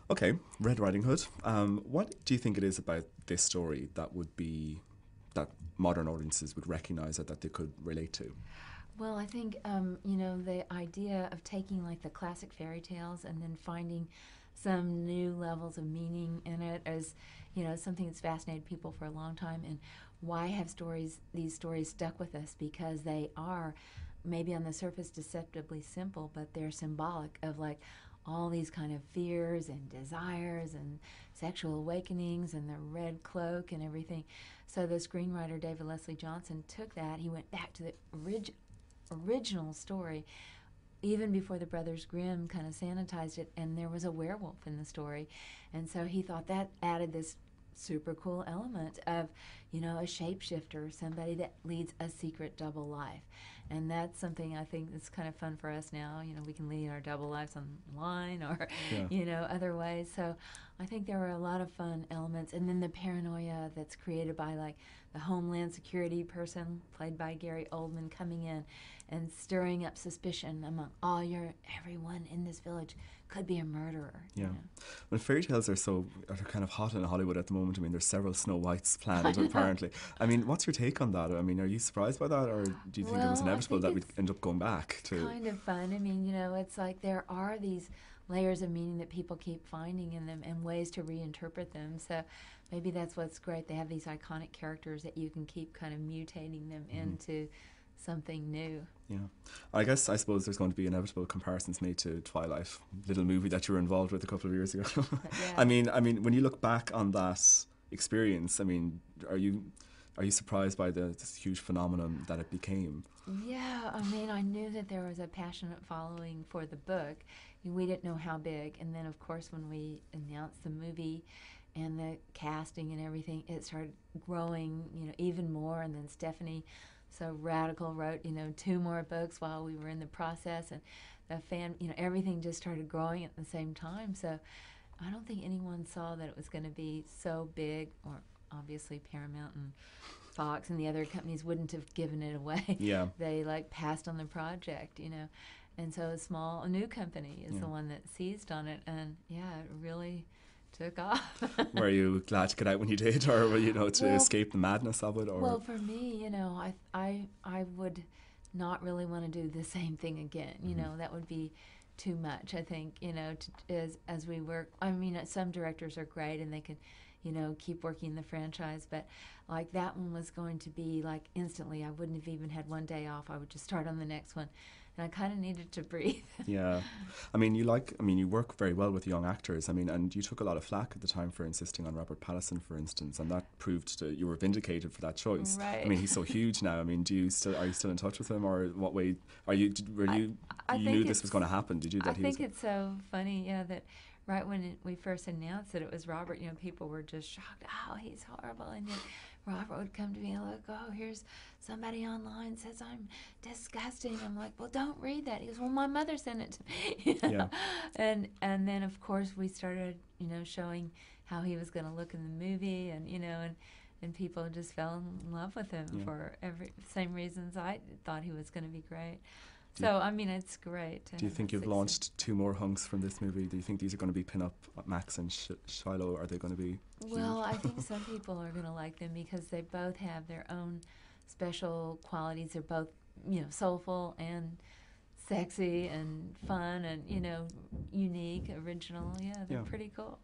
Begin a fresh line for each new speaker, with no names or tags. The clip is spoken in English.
Okay, Red Riding Hood. What do you think it is about this story that that modern audiences would recognise that they could relate to?
Well, I think, the idea of taking like the classic fairy tales and then finding some new levels of meaning in it as, something that's fascinated people for a long time. And why have these stories stuck with us? Because they are maybe on the surface deceptively simple, but they're symbolic of like all these kind of fears and desires and sexual awakenings and the red cloak and everything. So the screenwriter David Leslie Johnson took that, he went back to the original story even before the Brothers Grimm kind of sanitized it, and there was a werewolf in the story. And so he thought that added this super cool element of, a shapeshifter, somebody that leads a secret double life. And that's something I think that's kind of fun for us now. We can lead our double lives online or,
Yeah.
Other ways. So I think there were a lot of fun elements. And then the paranoia that's created by like the Homeland Security person played by Gary Oldman coming in and stirring up suspicion among everyone in this village could be a murderer.
Yeah. Well, fairy tales are kind of hot in Hollywood at the moment. I mean, there's several Snow Whites planned, apparently. I mean, what's your take on that? I mean, are you surprised by that, or do you think it was
Well, I
inevitable
think
that we'd
it's
end up going back to?
kind of fun. I mean, it's like there are these layers of meaning that people keep finding in them and ways to reinterpret them. So maybe that's what's great. They have these iconic characters that you can keep kind of mutating them into something new.
Yeah, I suppose there's going to be inevitable comparisons made to Twilight, little movie that you were involved with a couple of years ago.
Yeah.
I mean, when you look back on that experience, I mean, are you surprised by this huge phenomenon that it became?
Yeah, I mean, I knew that there was a passionate following for the book. We didn't know how big. And then, of course, when we announced the movie and the casting and everything, it started growing, even more. And then Stephanie so radical wrote, two more books while we were in the process. And the everything just started growing at the same time. So I don't think anyone saw that it was going to be so big, or obviously Paramount and Fox and the other companies wouldn't have given it away.
Yeah.
They like passed on the project, and so a new company is
Yeah.
the one that seized on it, and yeah, it really took off.
Were you glad to get out when you did, or to
Well,
escape the madness of it, or?
well, for me, I would not really want to do the same thing again. That would be too much. I think as we work. I mean, some directors are great and they can, keep working the franchise, but like that one was going to be like instantly. I wouldn't have even had one day off. I would just start on the next one, and I kind of needed to breathe.
Yeah, I mean, you work very well with young actors. I mean, and you took a lot of flack at the time for insisting on Robert Pattinson, for instance, and that proved that you were vindicated for that choice.
Right.
I mean, he's so huge now. I mean, are you still in touch with him, or what way are you?
I
You
think
knew this was going to happen? Did you?
I think it's so funny, yeah, that right when we first announced that it was Robert, people were just shocked. Oh, he's horrible, and then Robert would come to me and look, oh, here's somebody online says I'm disgusting. I'm like, well, don't read that. He goes, well, my mother sent it to me.
Yeah.
And then of course we started, showing how he was going to look in the movie, and people just fell in love with him for same reasons I thought he was going to be great. So, I mean, it's great.
Do you think you've launched two more hunks from this movie? Do you think these are going to be pin-up Max and Shiloh? Are they going to be huge?
Well, I think some people are going to like them because they both have their own special qualities. They're both, soulful and sexy and fun and, unique, original. Yeah, they're pretty cool.